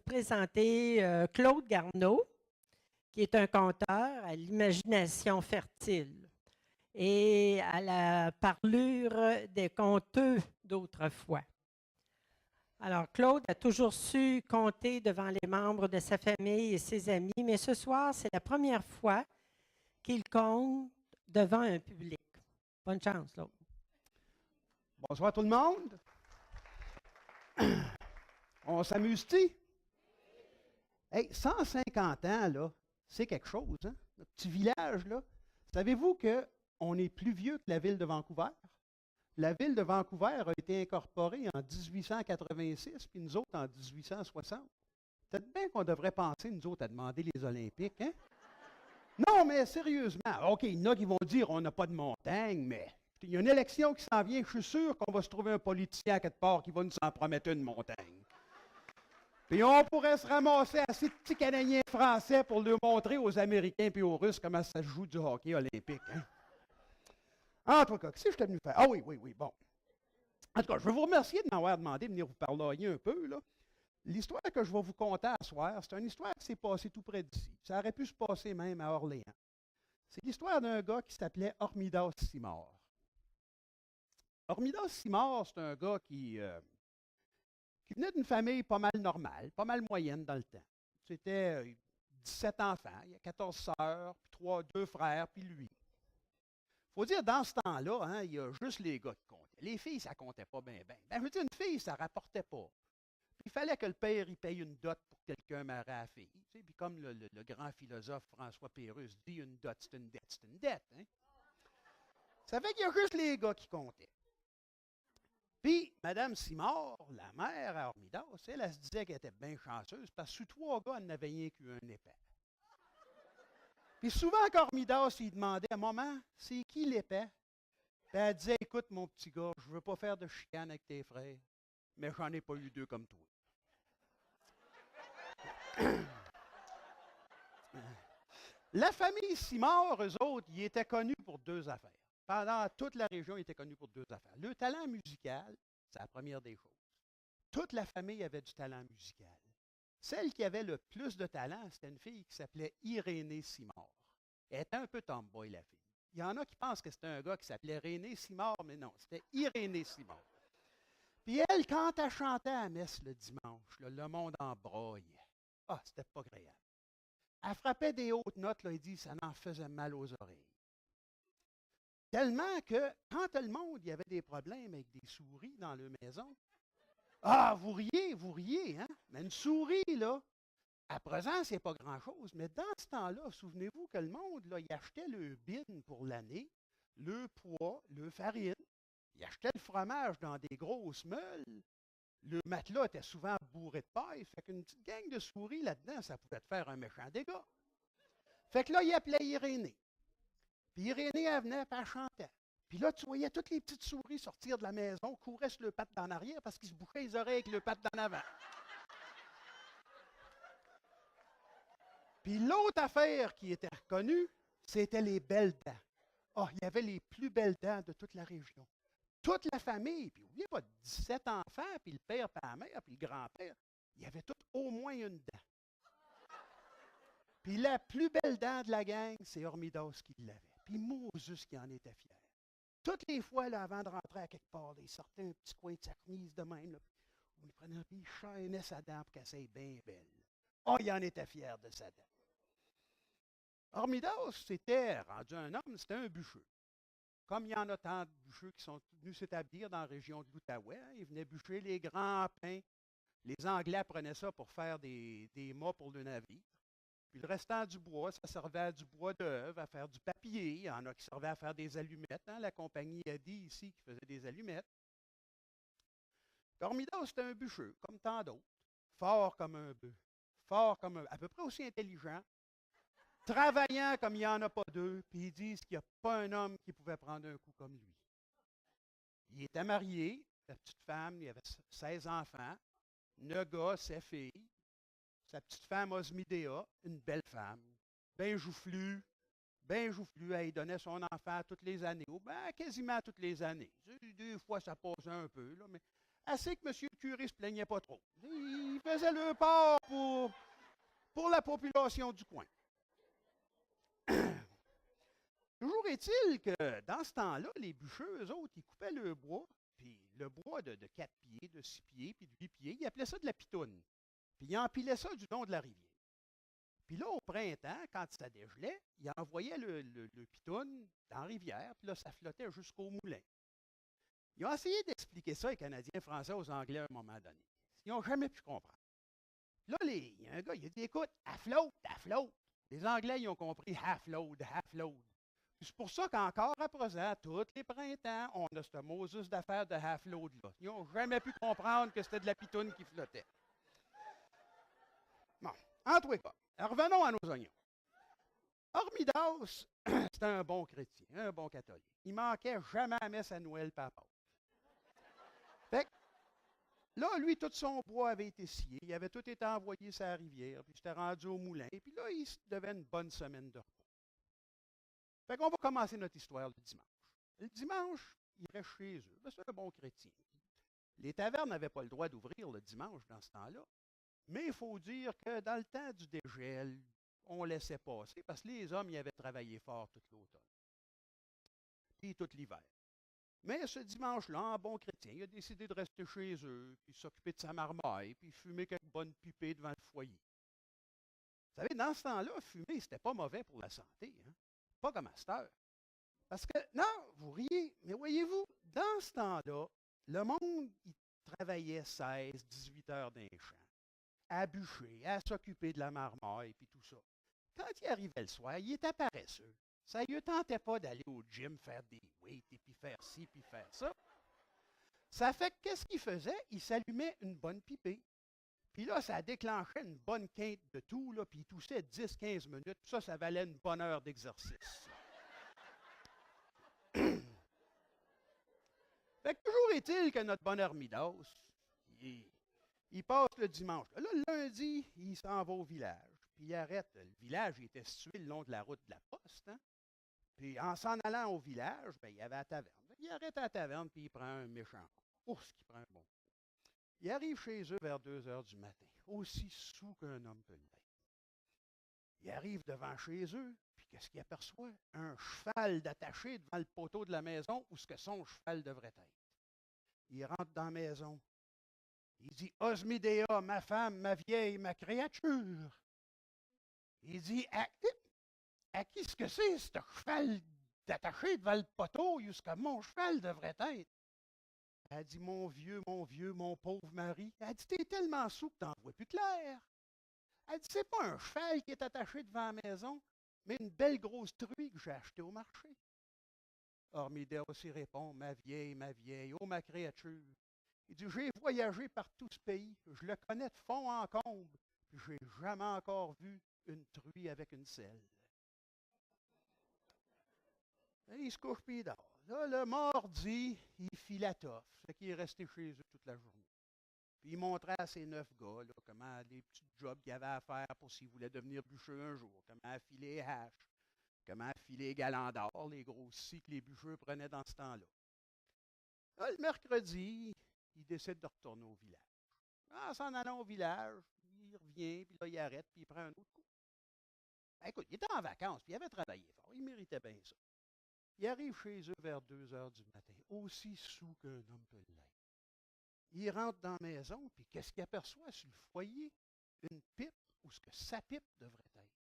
vous présenter Claude Garneau, qui est un conteur à l'imagination fertile et à la parlure des conteux d'autrefois. Alors, Claude a toujours su compter devant les membres de sa famille et ses amis, mais ce soir, c'est la première fois qu'il compte devant un public. Bonne chance, Claude. Bonsoir tout le monde. On s'amuse-t-il? Hey, 150 ans, là, c'est quelque chose, hein? Notre petit village, là. Savez-vous qu'on est plus vieux que la ville de Vancouver? La ville de Vancouver a été incorporée en 1886, puis nous autres en 1860. Peut-être bien qu'on devrait penser, nous autres, à demander les Olympiques, hein? Non, mais sérieusement, OK, il y en a qui vont dire on n'a pas de montagne, mais il y a une élection qui s'en vient, je suis sûr qu'on va se trouver un politicien à quelque part qui va nous en promettre une montagne. Puis on pourrait se ramasser assez de petits Canadiens français pour leur montrer aux Américains et aux Russes comment ça se joue du hockey olympique. Hein? En tout cas, qu'est-ce que je suis venu faire? Ah oui, bon. En tout cas, je veux vous remercier de m'avoir demandé de venir vous parler un peu, là. L'histoire que je vais vous conter à soir, c'est une histoire qui s'est passée tout près d'ici. Ça aurait pu se passer même à Orléans. C'est l'histoire d'un gars qui s'appelait Hormidas Simard. Hormidas Simard, c'est un gars qui venait d'une famille pas mal normale, pas mal moyenne dans le temps. C'était 17 enfants, il y a 14 sœurs, puis 2 frères, puis lui. Il faut dire, dans ce temps-là, hein, il y a juste les gars qui comptaient. Les filles, ça ne comptait pas bien. Je veux dire, une fille, ça ne rapportait pas. Puis il fallait que le père y paye une dot pour que quelqu'un marie à la fille. Tu sais, puis comme le grand philosophe François Pérusse dit, une dot, c'est une dette, c'est une dette. Hein? Ça fait qu'il y a juste les gars qui comptaient. Puis, Mme Simard, la mère à Hormidas, elle se disait qu'elle était bien chanceuse parce que sous 3 gars, elle n'avait rien qu'un épais. Puis souvent, qu'Hormidas, il demandait à maman, c'est qui l'épais? Puis elle disait, écoute, mon petit gars, je ne veux pas faire de chicane avec tes frères, mais j'en ai pas eu 2 comme toi. La famille Simard, eux autres, ils étaient connus pour 2 affaires. Pendant toute la région, ils étaient connus pour 2 affaires. Le talent musical, c'est la première des choses. Toute la famille avait du talent musical. Celle qui avait le plus de talent, c'était une fille qui s'appelait Irénée Simard. Elle était un peu tomboy, la fille. Il y en a qui pensent que c'était un gars qui s'appelait René Simard, mais non, c'était Irénée Simard. Puis elle, quand elle chantait à la messe le dimanche, là, le monde en broye. Ah, c'était pas agréable. Elle frappait des hautes notes, là, il dit, ça en faisait mal aux oreilles. Tellement que, quand le monde, il y avait des problèmes avec des souris dans leur maison, ah, vous riez, hein? Mais une souris, là, à présent, c'est pas grand-chose. Mais dans ce temps-là, souvenez-vous que le monde, là, il achetait le bin pour l'année, le poids, le farine. Il achetait le fromage dans des grosses meules. Le matelas était souvent bourré de paille. Fait qu'une petite gang de souris là-dedans, ça pouvait te faire un méchant dégât. Fait que là, il appelait Irénée. Puis Irénée, elle venait, puis elle chantait. Puis là, tu voyais toutes les petites souris sortir de la maison, couraient sur le patte d'en arrière parce qu'ils se bouchaient les oreilles avec le patte d'en avant. Puis l'autre affaire qui était reconnue, c'était les belles dents. Ah, il y avait les plus belles dents de toute la région. Toute la famille, puis n'oubliez pas, 17 enfants, puis le père, puis la mère, puis le grand-père, il y avait tout au moins une dent. Puis la plus belle dent de la gang, c'est Hormidas qui l'avait. Puis Moses qui en était fier. Toutes les fois, là, avant de rentrer à quelque part, là, il sortait un petit coin de sa chemise de même. Là, on le prenait, puis il chaînait sa dent pour qu'elle soit bien belle. Oh, il en était fier de sa dent. Hormidas, c'était rendu un homme, c'était un bûcheux. Comme il y en a tant de bûcheux qui sont venus s'établir dans la région de l'Outaouais, hein, ils venaient bûcher les grands pins. Les Anglais prenaient ça pour faire des mâts pour le navire. Puis le restant du bois, ça servait à du bois d'œuvre, à faire du papier. Il y en a qui servaient à faire des allumettes. Hein? La compagnie a dit ici qui faisait des allumettes. Hormidas, c'était un bûcheux, comme tant d'autres. Fort comme un bœuf. Fort comme un... à peu près aussi intelligent. Travaillant comme il n'y en a pas 2. Puis ils disent qu'il n'y a pas un homme qui pouvait prendre un coup comme lui. Il était marié. La petite femme, il avait 16 enfants. 9 gars, 7 filles. Sa petite femme Osmidéa, une belle femme, bien joufflue, elle donnait son enfant toutes les années, ou bien quasiment toutes les années. 2 fois, ça passait un peu, là, mais assez que M. le curé ne se plaignait pas trop. Il faisaient le part pour la population du coin. Toujours est-il que dans ce temps-là, les bûcheux, eux autres, ils coupaient le bois, puis le bois de 4 pieds, de 6 pieds, puis de 8 pieds, ils appelaient ça de la pitoune. Puis ils empilaient ça du long de la rivière. Puis là, au printemps, quand ça dégelait, ils envoyaient le pitoune dans la rivière, puis là, ça flottait jusqu'au moulin. Ils ont essayé d'expliquer ça aux Canadiens, Français, aux Anglais à un moment donné. Ils n'ont jamais pu comprendre. Là, il y a un gars, il a dit, écoute, à flotte, à flotte. Les Anglais, ils ont compris half load, half load. C'est pour ça qu'encore à présent, tous les printemps, on a ce Moses d'affaires de half load-là. Ils n'ont jamais pu comprendre que c'était de la pitoune qui flottait. Bon, en tous les cas, revenons à nos oignons. Hormidas, c'était un bon chrétien, un bon catholique. Il manquait jamais à messe à Noël par Pâques. Fait que, là, lui, tout son bois avait été scié, il avait tout été envoyé sur la rivière, puis j'étais rendu au moulin, puis là, il se devait une bonne semaine de repos. Fait qu'on va commencer notre histoire le dimanche. Le dimanche, il reste chez eux. Ben, c'est un bon chrétien. Les tavernes n'avaient pas le droit d'ouvrir le dimanche dans ce temps-là. Mais il faut dire que dans le temps du dégel, on laissait passer parce que les hommes y avaient travaillé fort tout l'automne. Puis tout l'hiver. Mais ce dimanche-là, en bon chrétien, il a décidé de rester chez eux, puis s'occuper de sa marmaille, puis fumer quelques bonnes pipées devant le foyer. Vous savez, dans ce temps-là, fumer, c'était pas mauvais pour la santé. Hein? Pas comme à cette heure. Parce que, non, vous riez, mais voyez-vous, dans ce temps-là, le monde, il travaillait 16, 18 heures dans les champs, à bûcher, à s'occuper de la marmaille, puis tout ça. Quand il arrivait le soir, il était paresseux. Ça ne lui tentait pas d'aller au gym faire des weights, et puis faire ci, puis faire ça. Ça fait que, qu'est-ce qu'il faisait? Il s'allumait une bonne pipée. Puis là, ça déclenchait une bonne quinte de tout, là, puis il toussait 10-15 minutes. Ça valait une bonne heure d'exercice. Fait que toujours est-il que notre bon Hermidas, il passe le dimanche. Là, le lundi, il s'en va au village. Puis il arrête. Le village, il était situé le long de la route de la poste. Hein? Puis en s'en allant au village, ben, il y avait la taverne. Il arrête à la taverne, puis il prend un méchant coup. Ouf, qu'il prend un bon coup. Il arrive chez eux vers 2 heures du matin, aussi saoul qu'un homme peut l'être. Il arrive devant chez eux, puis qu'est-ce qu'il aperçoit? Un cheval d'attaché devant le poteau de la maison où ce que son cheval devrait être. Il rentre dans la maison. Il dit, Osmidea, ma femme, ma vieille, ma créature. Il dit, à qui est-ce que c'est, ce cheval d'attaché devant le poteau où ce que mon cheval devrait être? Elle dit, mon vieux, mon pauvre mari. Elle dit, t'es tellement saoul que t'en vois plus clair. Elle dit, c'est pas un cheval qui est attaché devant la maison, mais une belle grosse truie que j'ai achetée au marché. Hormidea aussi répond, ma vieille, oh ma créature. Il dit, j'ai voyagé par tout ce pays, je le connais de fond en comble, puis j'ai jamais encore vu une truie avec une selle. Et il se couche puis il dort. Là, le mardi, il fit la toffe. Fait qu'il est resté chez eux toute la journée. Puis il montrait à ses 9 gars là, comment les petits jobs qu'il avait à faire pour s'ils voulaient devenir bûcheux un jour, comment affiler les haches, comment affiler les galants d'or, les gros scies que les bûcheux prenaient dans ce temps-là. Là, le mercredi, il décide de retourner au village. En s'en allant au village, il revient, puis là, il arrête, puis il prend un autre coup. Ben, écoute, il était en vacances, puis il avait travaillé fort. Il méritait bien ça. Il arrive chez eux vers 2 heures du matin, aussi saoul qu'un homme peut l'être. Il rentre dans la maison, puis qu'est-ce qu'il aperçoit sur le foyer? Une pipe, ou ce que sa pipe devrait être.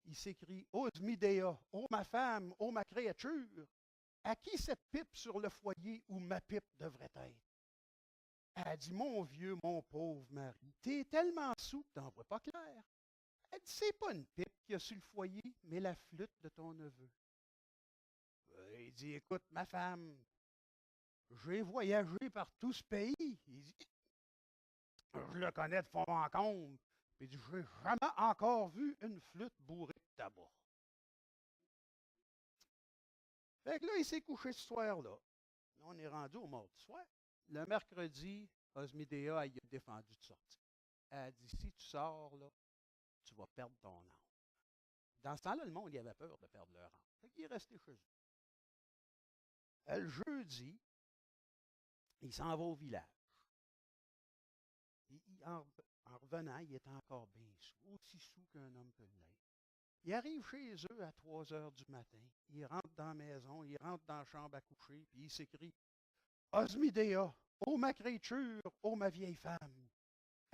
Il s'écrie, Osmidea, ô ma femme, ô ma créature, à qui cette pipe sur le foyer où ma pipe devrait être? Elle dit, mon vieux, mon pauvre mari, t'es tellement saoul que t'en vois pas clair. Elle dit, c'est pas une pipe qu'il y a sur le foyer, mais la flûte de ton neveu. Il dit, écoute, ma femme, j'ai voyagé par tout ce pays. Il dit, je le connais de fond en comble. Il dit, j'ai jamais encore vu une flûte bourrée de tabac. Fait que là, il s'est couché ce soir-là. Là, on est rendu au mardi soir. Le mercredi, Osmidea, il a défendu de sortir. Elle a dit, si tu sors, là, tu vas perdre ton âme. Dans ce temps-là, le monde, il avait peur de perdre leur âme. Fait qu'il est resté chez eux. Le jeudi, il s'en va au village. Puis, en revenant, il est encore bien saoul, aussi saoul qu'un homme peut l'être. Il arrive chez eux à 3 heures du matin. Il rentre dans la maison, il rentre dans la chambre à coucher, puis il s'écrie Osmidéa, ô ma créature, ô ma vieille femme,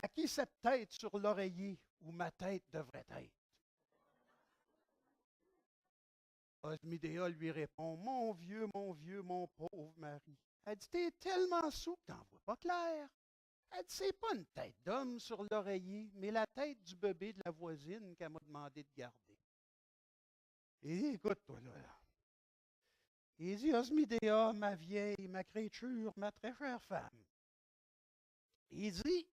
à qui cette tête sur l'oreiller où ma tête devrait être? Osmidéa lui répond mon vieux, mon pauvre mari. Elle dit t'es tellement saoul que t'en vois pas clair. Elle dit c'est pas une tête d'homme sur l'oreiller, mais la tête du bébé de la voisine qu'elle m'a demandé de garder. Et écoute-toi là. Il dit Osmidéa, ma vieille, ma créature, ma très chère femme. Il dit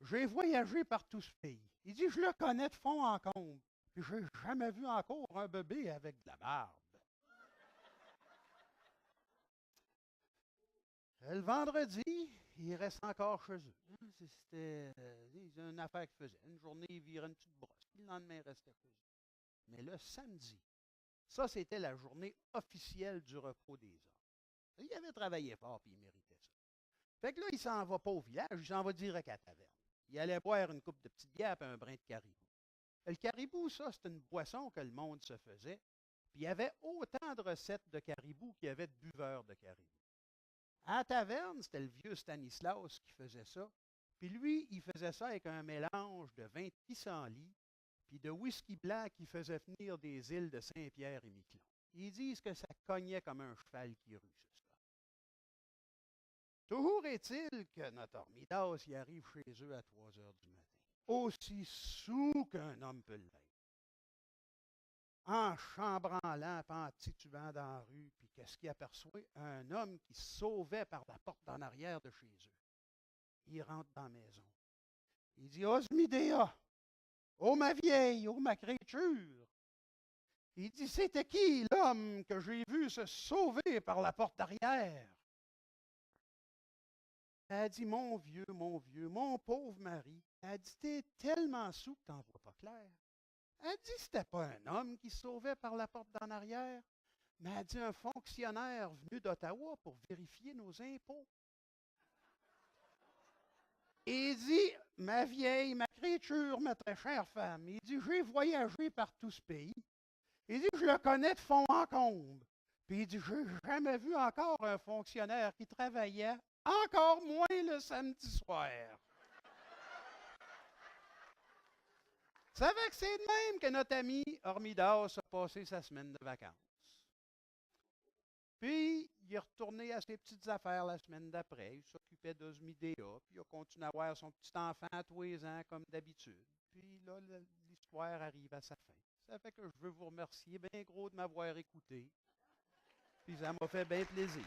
j'ai voyagé par tout ce pays. Il dit je le connais de fond en comble. Puis je n'ai jamais vu encore un bébé avec de la barbe. Le vendredi, il reste encore chez eux. C'était une affaire qu'il faisait. Une journée, il virait une petite brosse. Puis le lendemain, il restait chez eux. Mais le samedi, ça, c'était la journée officielle du repos des hommes. Il avait travaillé fort, puis il méritait ça. Fait que là, il s'en va pas au village, il s'en va direct à la taverne. Il allait boire une coupe de petites bières et un brin de caribou. Le caribou, ça, c'est une boisson que le monde se faisait. Puis il y avait autant de recettes de caribou qu'il y avait de buveurs de caribou. À la taverne, c'était le vieux Stanislas qui faisait ça. Puis lui, il faisait ça avec un mélange de vin de pissenlit puis de whisky blanc qui faisait venir des îles de Saint-Pierre et Miquelon. Ils disent que ça cognait comme un cheval qui rue, ce soir. Toujours est-il que notre Hormidas y arrive chez eux à 3 heures du matin. Aussi saoul qu'un homme peut l'être. En chambranlant, en titubant dans la rue, puis qu'est-ce qu'il aperçoit? Un homme qui se sauvait par la porte d'en arrière de chez eux. Il rentre dans la maison. Il dit Osmidéa, ô ma vieille, ô ma créature. Il dit c'était qui l'homme que j'ai vu se sauver par la porte d'arrière? Elle dit mon vieux, mon pauvre mari. Elle dit t'es tellement saoul que t'en vois pas clair. Elle dit que ce n'était pas un homme qui se sauvait par la porte d'en arrière, mais elle dit un fonctionnaire venu d'Ottawa pour vérifier nos impôts. Et il dit, ma vieille, ma créature, ma très chère femme, il dit, j'ai voyagé par tout ce pays. Il dit, je le connais de fond en comble. Puis il dit, je n'ai jamais vu encore un fonctionnaire qui travaillait, encore moins le samedi soir. Vous savez que c'est de même que notre ami Hormidas a passé sa semaine de vacances. Puis, il est retourné à ses petites affaires la semaine d'après. Il s'occupait d'Osmidéa, puis il a continué à voir son petit enfant à tous les ans, comme d'habitude. Puis là, l'histoire arrive à sa fin. Ça fait que je veux vous remercier bien gros de m'avoir écouté. Puis ça m'a fait bien plaisir.